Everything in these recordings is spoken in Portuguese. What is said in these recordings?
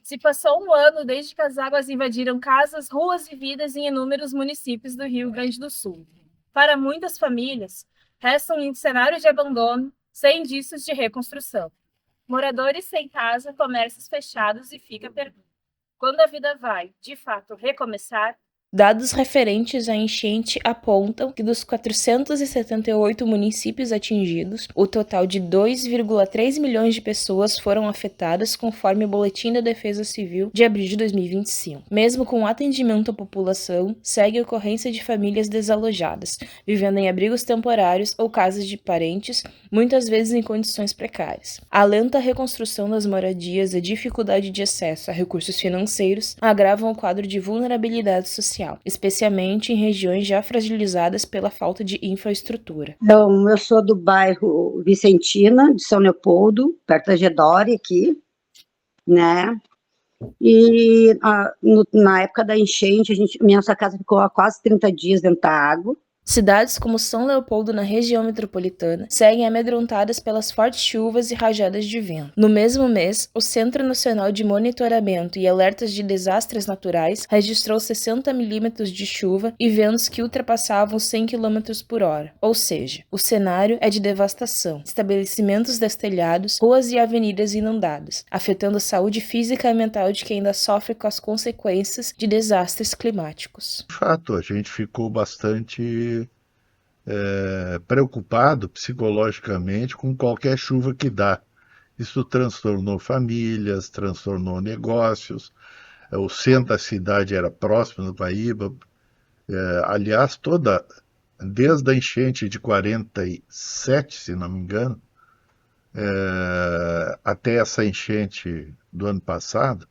Se passou um ano desde que as águas invadiram casas, ruas e vidas em inúmeros municípios do Rio Grande do Sul. Para muitas famílias, restam em cenário de abandono, sem indícios de reconstrução. Moradores sem casa, comércios fechados e fica a pergunta: quando a vida vai, de fato, recomeçar? Dados referentes à enchente apontam que dos 478 municípios atingidos, o total de 2,3 milhões de pessoas foram afetadas, conforme o Boletim da Defesa Civil de abril de 2025. Mesmo com o atendimento à população, segue a ocorrência de famílias desalojadas, vivendo em abrigos temporários ou casas de parentes, muitas vezes em condições precárias. A lenta reconstrução das moradias e a dificuldade de acesso a recursos financeiros agravam o quadro de vulnerabilidade social, especialmente em regiões já fragilizadas pela falta de infraestrutura. Então, eu sou do bairro Vicentina, de São Leopoldo, perto da Gedore aqui, né? E na época da enchente, nossa casa ficou há quase 30 dias dentro da água. Cidades como São Leopoldo, na região metropolitana, seguem amedrontadas pelas fortes chuvas e rajadas de vento. No mesmo mês, o Centro Nacional de Monitoramento e Alertas de Desastres Naturais registrou 60 milímetros de chuva e ventos que ultrapassavam 100 km por hora. Ou seja, o cenário é de devastação, estabelecimentos destelhados, ruas e avenidas inundadas, afetando a saúde física e mental de quem ainda sofre com as consequências de desastres climáticos. De fato, a gente ficou bastante preocupado psicologicamente com qualquer chuva que dá. Isso transtornou famílias, transtornou negócios. O centro da cidade era próximo do Guaíba. Aliás, desde a enchente de 47, se não me engano, até essa enchente do ano passado,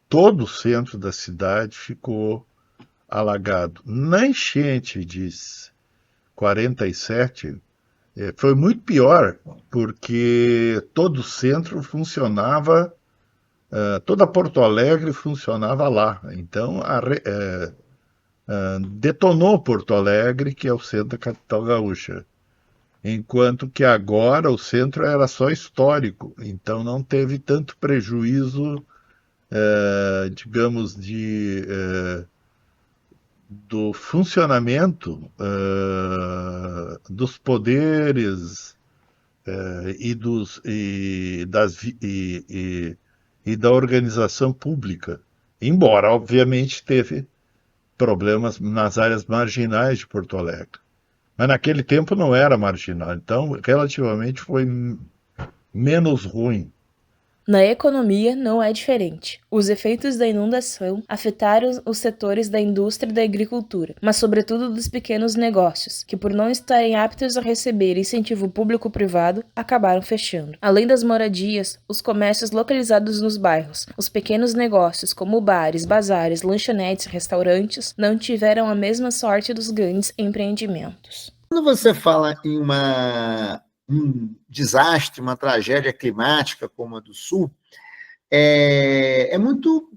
todo o centro da cidade ficou alagado. Na enchente de 47, foi muito pior, porque todo o centro funcionava, toda Porto Alegre funcionava lá. Então, detonou Porto Alegre, que é o centro da capital gaúcha. Enquanto que agora o centro era só histórico, então não teve tanto prejuízo, digamos, do funcionamento dos poderes e da organização pública. Embora, obviamente, teve problemas nas áreas marginais de Porto Alegre. Mas naquele tempo não era marginal, então relativamente foi menos ruim. Na economia não é diferente. Os efeitos da inundação afetaram os setores da indústria e da agricultura, mas sobretudo dos pequenos negócios, que por não estarem aptos a receber incentivo público-privado, acabaram fechando. Além das moradias, os comércios localizados nos bairros, os pequenos negócios como bares, bazares, lanchonetes, restaurantes, não tiveram a mesma sorte dos grandes empreendimentos. Quando você fala em um desastre, uma tragédia climática como a do Sul, é muito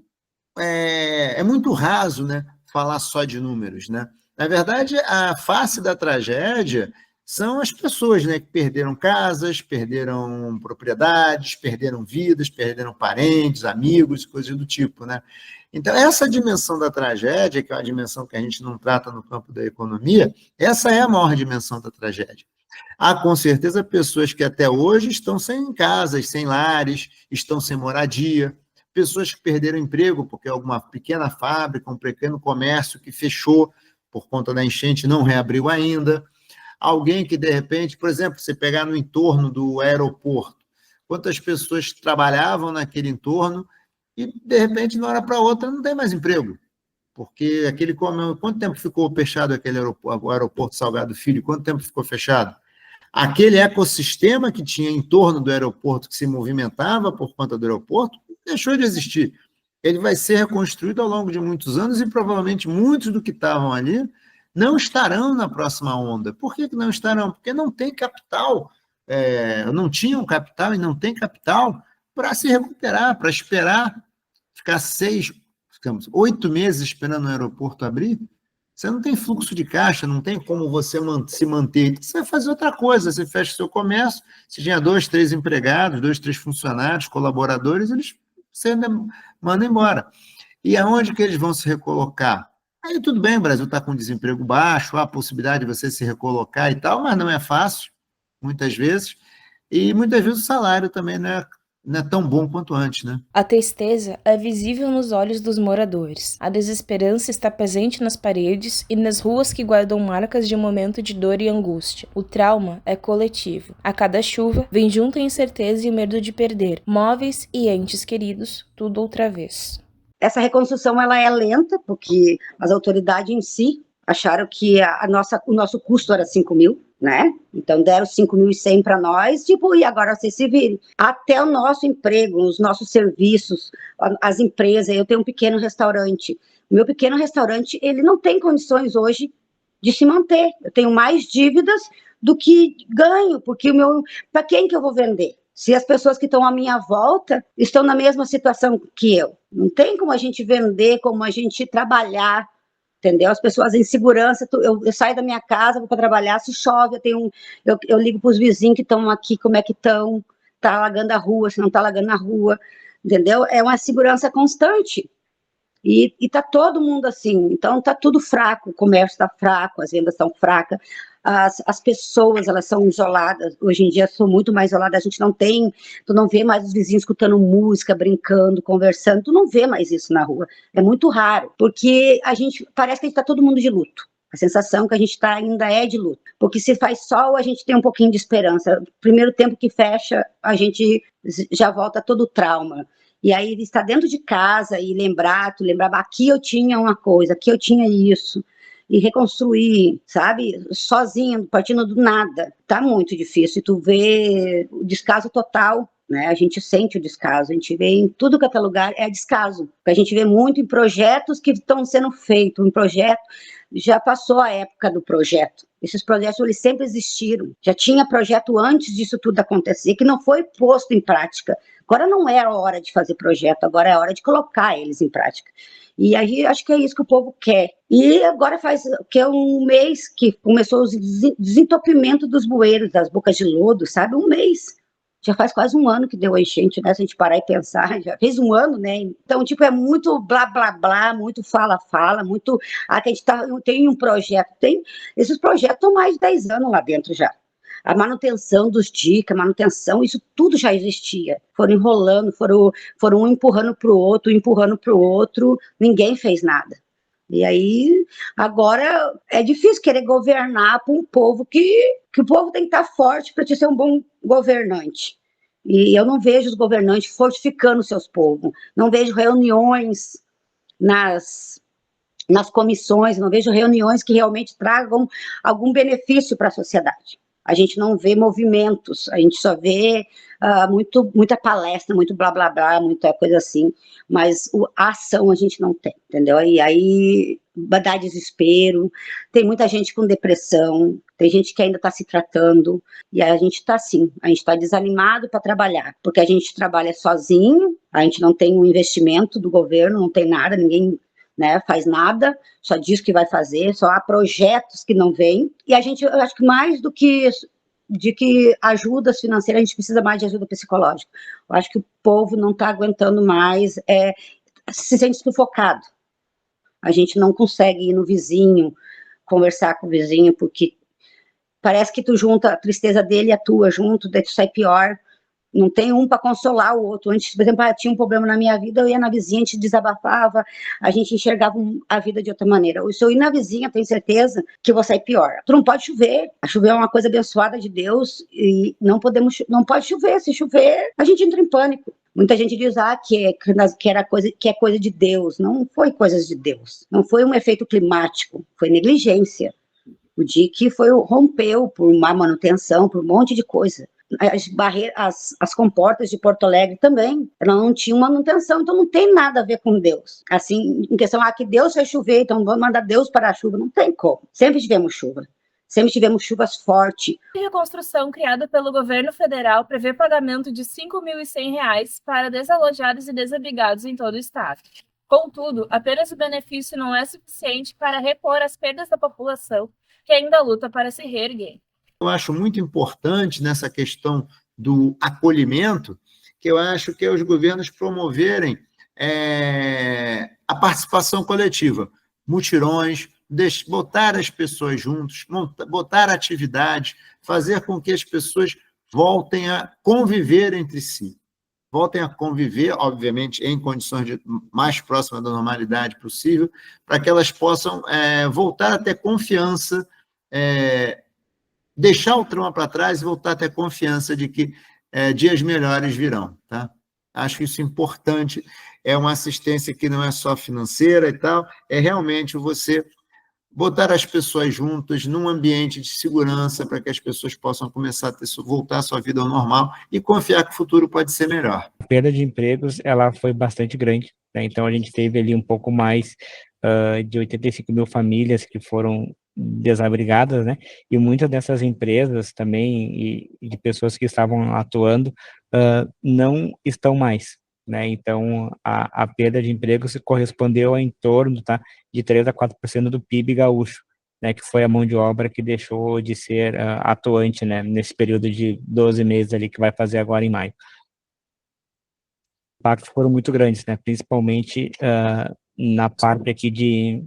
raso, né, falar só de números, né? Na verdade, a face da tragédia são as pessoas, né, que perderam casas, perderam propriedades, perderam vidas, perderam parentes, amigos, coisas do tipo, né? Então, essa dimensão da tragédia, que é uma dimensão que a gente não trata no campo da economia, essa é a maior dimensão da tragédia. Há, com certeza, pessoas que até hoje estão sem casas, sem lares, estão sem moradia, pessoas que perderam emprego porque alguma pequena fábrica, um pequeno comércio que fechou por conta da enchente não reabriu ainda, alguém que, de repente, por exemplo, você pegar no entorno do aeroporto, quantas pessoas trabalhavam naquele entorno e, de repente, de uma hora para outra, não tem mais emprego, porque quanto tempo ficou fechado o aeroporto Salgado Filho? Quanto tempo ficou fechado? Aquele ecossistema que tinha em torno do aeroporto, que se movimentava por conta do aeroporto, deixou de existir. Ele vai ser reconstruído ao longo de muitos anos e provavelmente muitos do que estavam ali não estarão na próxima onda. Por que não estarão? Porque não tem capital, não tinham capital e não tem capital para se recuperar, para esperar, ficar 8 meses esperando o aeroporto abrir. você não tem fluxo de caixa, não tem como você se manter. Então, você vai fazer outra coisa, você fecha o seu comércio, se tinha 2, 3 empregados, 2, 3 funcionários, colaboradores, você manda embora. E aonde que eles vão se recolocar? Aí tudo bem, o Brasil está com desemprego baixo, há a possibilidade de você se recolocar e tal, mas não é fácil, muitas vezes, e muitas vezes o salário também não é tão bom quanto antes, né? A tristeza é visível nos olhos dos moradores. A desesperança está presente nas paredes e nas ruas que guardam marcas de um momento de dor e angústia. O trauma é coletivo. A cada chuva vem junto a incerteza e o medo de perder móveis e entes queridos, tudo outra vez. Essa reconstrução ela é lenta, porque as autoridades em si acharam que o nosso custo era 5 mil, né? Então deram 5.100 para nós, e agora vocês se virem. Até o nosso emprego, os nossos serviços, as empresas, eu tenho um pequeno restaurante. Meu pequeno restaurante, ele não tem condições hoje de se manter. Eu tenho mais dívidas do que ganho, porque para quem que eu vou vender? Se as pessoas que estão à minha volta estão na mesma situação que eu. Não tem como a gente vender, como a gente trabalhar, entendeu? As pessoas em segurança, eu saio da minha casa, vou para trabalhar, se chove, eu ligo para os vizinhos que estão aqui, como é que estão, está alagando a rua, se não está alagando a rua, entendeu? É uma segurança constante. E está todo mundo assim, então está tudo fraco, o comércio está fraco, as vendas estão fracas, as pessoas, elas são isoladas, hoje em dia são muito mais isoladas, tu não vê mais os vizinhos escutando música, brincando, conversando, tu não vê mais isso na rua, é muito raro, porque parece que a gente está todo mundo de luto, a sensação que a gente ainda é de luto, porque se faz sol, a gente tem um pouquinho de esperança, primeiro tempo que fecha, a gente já volta todo o trauma. E aí estar dentro de casa e lembrar, aqui eu tinha uma coisa, aqui eu tinha isso, e reconstruir, sabe, sozinho, partindo do nada, tá muito difícil, e tu vê o descaso total, né, a gente sente o descaso, a gente vê em tudo que é lugar, é descaso, porque a gente vê muito em projetos que estão sendo feitos, um projeto, já passou a época do projeto, esses projetos eles sempre existiram, já tinha projeto antes disso tudo acontecer, que não foi posto em prática. Agora não é a hora de fazer projeto, agora é a hora de colocar eles em prática. E aí acho que é isso que o povo quer. E agora faz que é um mês que começou o desentupimento dos bueiros, das bocas de lodo, sabe? Um mês. Já faz quase um ano que deu a enchente, né? Se a gente parar e pensar, já fez um ano, né? Então, é muito blá, blá, blá, muito fala, muito... que a gente tem um projeto. Esses projetos estão mais de 10 anos lá dentro já. A manutenção dos dicas, isso tudo já existia. Foram enrolando, foram um empurrando para o outro, ninguém fez nada. E aí, agora é difícil querer governar para um povo que o povo tem que estar forte para ser um bom governante. E eu não vejo os governantes fortificando seus povos, não vejo reuniões nas comissões, não vejo reuniões que realmente tragam algum benefício para a sociedade. A gente não vê movimentos, a gente só vê muita palestra, muito blá, blá, blá, muita coisa assim, mas a ação a gente não tem, entendeu? E aí dá desespero, tem muita gente com depressão, tem gente que ainda está se tratando, e aí a gente está assim, a gente está desanimado para trabalhar, porque a gente trabalha sozinho, a gente não tem um investimento do governo, não tem nada, ninguém... né, faz nada, só diz que vai fazer, só há projetos que não vêm, e eu acho que mais do que de que ajudas financeiras, a gente precisa mais de ajuda psicológica. Eu acho que o povo não está aguentando mais, se sente sufocado. A gente não consegue ir no vizinho, conversar com o vizinho, porque parece que tu junta a tristeza dele e a tua junto, daí tu sai pior. Não tem um para consolar o outro. Antes, por exemplo, tinha um problema na minha vida, eu ia na vizinha, a gente desabafava, a gente enxergava a vida de outra maneira. Se eu ir na vizinha, tenho certeza que eu vou sair pior. Tu não pode chover. A chover é uma coisa abençoada de Deus e não pode chover. Se chover, a gente entra em pânico. Muita gente diz que é coisa de Deus. Não foi coisa de Deus. Não foi um efeito climático, foi negligência. O DIC rompeu por má manutenção, por um monte de coisa. As comportas de Porto Alegre também, ela não tinha manutenção, então não tem nada a ver com Deus. Assim, em questão, que Deus vai chover, então vamos mandar Deus para a chuva, não tem como. Sempre tivemos chuvas fortes. A reconstrução criada pelo governo federal prevê pagamento de R$ 5.100 para desalojados e desabrigados em todo o estado. Contudo, apenas o benefício não é suficiente para repor as perdas da população que ainda luta para se reerguer. Eu acho muito importante nessa questão do acolhimento, que eu acho que é os governos promoverem a participação coletiva, mutirões, botar as pessoas juntos, botar atividades, fazer com que as pessoas voltem a conviver entre si, voltem a conviver, obviamente, em condições mais próximas da normalidade possível, para que elas possam voltar a ter confiança, deixar o trauma para trás e voltar a ter confiança de que dias melhores virão, tá? Acho isso importante, é uma assistência que não é só financeira e tal, é realmente você botar as pessoas juntas num ambiente de segurança para que as pessoas possam começar a voltar a sua vida ao normal e confiar que o futuro pode ser melhor. A perda de empregos, ela foi bastante grande, né? Então a gente teve ali um pouco mais de 85 mil famílias que foram desabrigadas, né? E muitas dessas empresas também e de pessoas que estavam atuando não estão mais, né? Então a perda de emprego se correspondeu a em torno, tá, de 3 a 4% do PIB gaúcho, né? Que foi a mão de obra que deixou de ser atuante, né? Nesse período de 12 meses ali que vai fazer agora em maio. Os impactos foram muito grandes, né? Principalmente na parte aqui de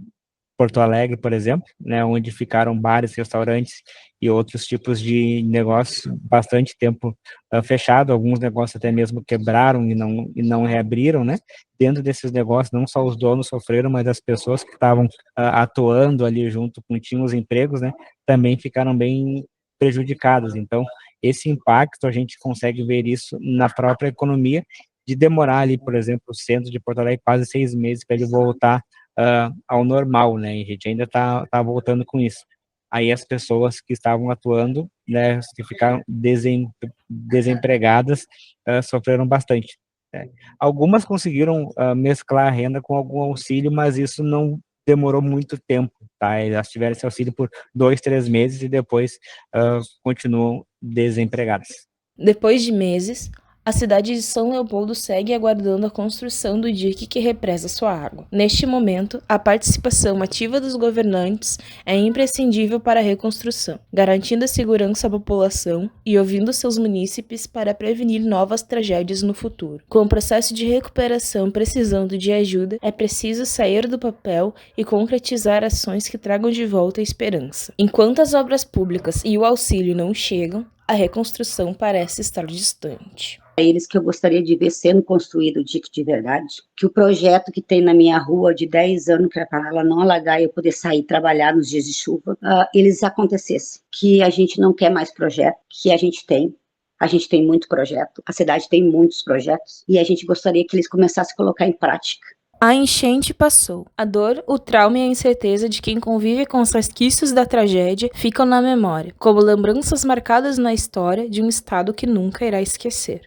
Porto Alegre, por exemplo, né, onde ficaram bares, restaurantes e outros tipos de negócios bastante tempo fechado, alguns negócios até mesmo quebraram e não reabriram, né? Dentro desses negócios, não só os donos sofreram, mas as pessoas que estavam atuando ali junto com tinham os empregos, né, também ficaram bem prejudicadas. Então, esse impacto a gente consegue ver isso na própria economia, de demorar ali, por exemplo, o centro de Porto Alegre quase 6 meses para ele voltar ao normal, né? E a gente ainda tá voltando com isso. Aí as pessoas que estavam atuando, né, que ficaram desempregadas, sofreram bastante, né? Algumas conseguiram mesclar a renda com algum auxílio, mas isso não demorou muito tempo, tá? Elas tiveram esse auxílio por 2, 3 meses e depois continuam desempregadas. Depois de meses, a cidade de São Leopoldo segue aguardando a construção do dique que represa sua água. Neste momento, a participação ativa dos governantes é imprescindível para a reconstrução, garantindo a segurança à população e ouvindo seus munícipes para prevenir novas tragédias no futuro. Com o processo de recuperação precisando de ajuda, é preciso sair do papel e concretizar ações que tragam de volta a esperança. Enquanto as obras públicas e o auxílio não chegam, a reconstrução parece estar distante. É eles que eu gostaria de ver sendo construído o dique de verdade, que o projeto que tem na minha rua de 10 anos, que era para ela não alagar e eu poder sair trabalhar nos dias de chuva, eles acontecessem, que a gente não quer mais projeto, que a gente tem muito projeto, a cidade tem muitos projetos, e a gente gostaria que eles começassem a colocar em prática. A enchente passou. A dor, o trauma e a incerteza de quem convive com os resquícios da tragédia ficam na memória, como lembranças marcadas na história de um estado que nunca irá esquecer.